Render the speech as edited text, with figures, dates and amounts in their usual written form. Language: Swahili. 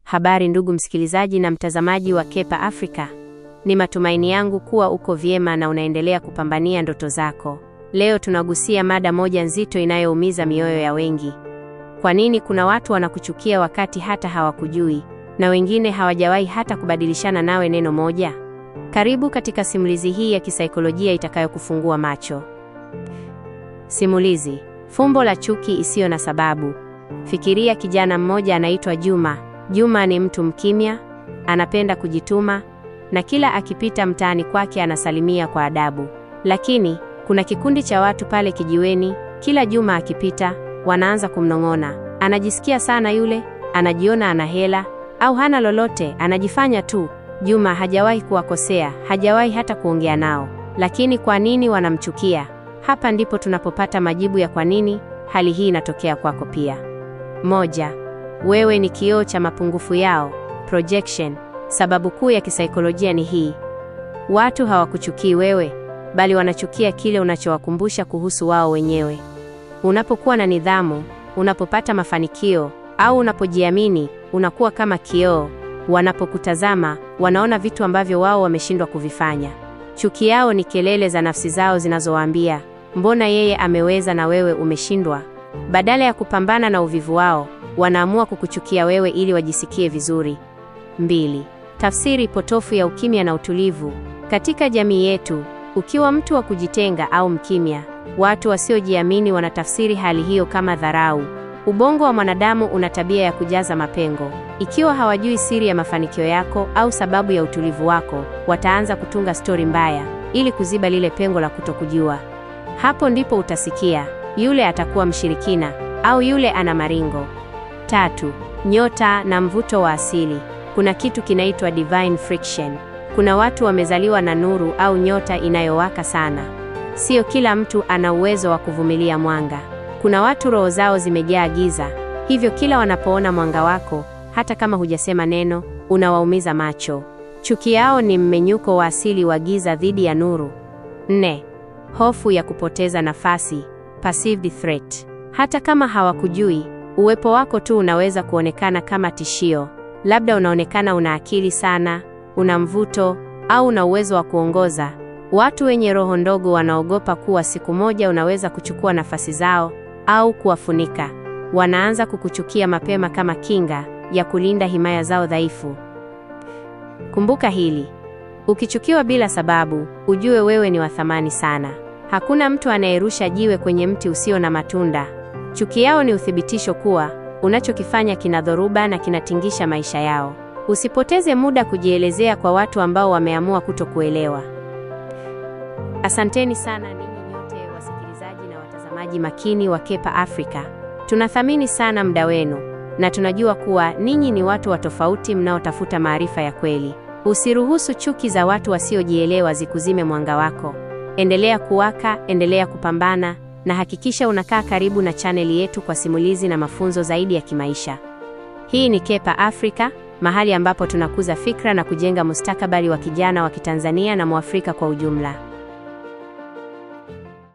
Habari ndugu msikilizaji na mtazamaji wa Kepa Africa. Ni matumaini yangu kuwa uko vyema na unaendelea kupambania ndoto zako. Leo tunagusia mada moja nzito inayoumiza mioyo ya wengi. Kwa nini kuna watu wanakuchukia wakati hata hawakujui, na wengine hawajawahi hata kubadilishana nawe neno moja? Karibu katika simulizi hii ya kisaikolojia itakayokufungua macho. Simulizi: fumbo la chuki isiyo na sababu. Fikiria kijana mmoja anaitwa Juma. Juma ni mtu mkimya, anapenda kujituma, na kila akipita mtaani kwake anasalimia kwa adabu. Lakini kuna kikundi cha watu pale kijiweni, kila Juma akipita, wanaanza kumnong'ona. Anajisikia sana yule, anajiona ana hela, au hana lolote, anajifanya tu. Juma hajawahi kuwakosea, hajawahi hata kuongea nao. Lakini kwa nini wanamchukia? Hapa ndipo tunapopata majibu ya kwa nini hali hii inatokea kwako pia. 1. Wewe ni kioo cha mapungufu yao. Projection. Sababu kuu ya kisaikolojia ni hii: watu hawakuchukii wewe, bali wanachukia kile unachowakumbusha kuhusu wao wenyewe. Unapokuwa na nidhamu, unapopata mafanikio, au unapojiamini, unakuwa kama kioo. Wanapokutazama, wanaona vitu ambavyo wao wameshindwa kuvifanya. Chuki yao ni kelele za nafsi zao zinazowaambia, mbona yeye ameweza na wewe umeshindwa? Badala ya kupambana na uvivu wao, wanaamua kukuchukia wewe ili wajisikie vizuri. 2. Tafsiri potofu ya ukimya na utulivu. Katika jamii yetu, ukiwa mtu wa kujitenga au mkimya, watu wasiojiamini wanatafsiri hali hiyo kama dharau. Ubongo wa mwanadamu una tabia ya kujaza mapengo. Ikiwa hawajui siri ya mafanikio yako au sababu ya utulivu wako, wataanza kutunga stori mbaya ili kuziba lile pengo la kutokujua. Hapo ndipo utasikia, yule atakuwa mshirikina, au yule ana maringo. 3. Nyota na mvuto wa asili. Kuna kitu kinaitwa divine friction. Kuna watu wamezaliwa na nuru au nyota inayowaka sana. Sio kila mtu ana uwezo wa kuvumilia mwanga. Kuna watu roho zao zimejaa giza, hivyo kila wanapoona mwanga wako, hata kama hujasema neno, unawaumiza macho. Chuki yao ni mmenyuko wa asili wa giza dhidi ya nuru. 4. Hofu ya kupoteza nafasi. Perceived threat. Hata kama hawakujui, uwepo wako tu unaweza kuonekana kama tishio. Labda unaonekana una akili sana, una mvuto, au una uwezo wa kuongoza. Watu wenye roho ndogo wanaogopa kuwa siku moja unaweza kuchukua nafasi zao au kuwafunika. Wanaanza kukuchukia mapema kama kinga ya kulinda himaya zao dhaifu. Kumbuka hili: ukichukiwa bila sababu, ujue wewe ni wa thamani sana. Hakuna mtu anayerusha jiwe kwenye mti usio na matunda. Chuki yao ni uthibitisho kuwa unachokifanya kina dhoruba na kinatingisha maisha yao. Usipoteze muda kujielezea kwa watu ambao wameamua kutokuelewa. Asanteni sana ninyi nyote wasikilizaji na watazamaji makini wa Kepa Africa. Tunathamini sana muda wenu, na tunajua kuwa ninyi ni watu wa tofauti mnaotafuta maarifa ya kweli. Usiruhusu chuki za watu wasiojielewa zikuzime mwanga wako. Endelea kuwaka, endelea kupambana, na hakikisha unakaa karibu na chaneli yetu kwa simulizi na mafunzo zaidi ya kimaisha. Hii ni Kepa Africa, mahali ambapo tunakuza fikra na kujenga mustakabali wa kijana wa Kitanzania na Mwafrika kwa ujumla.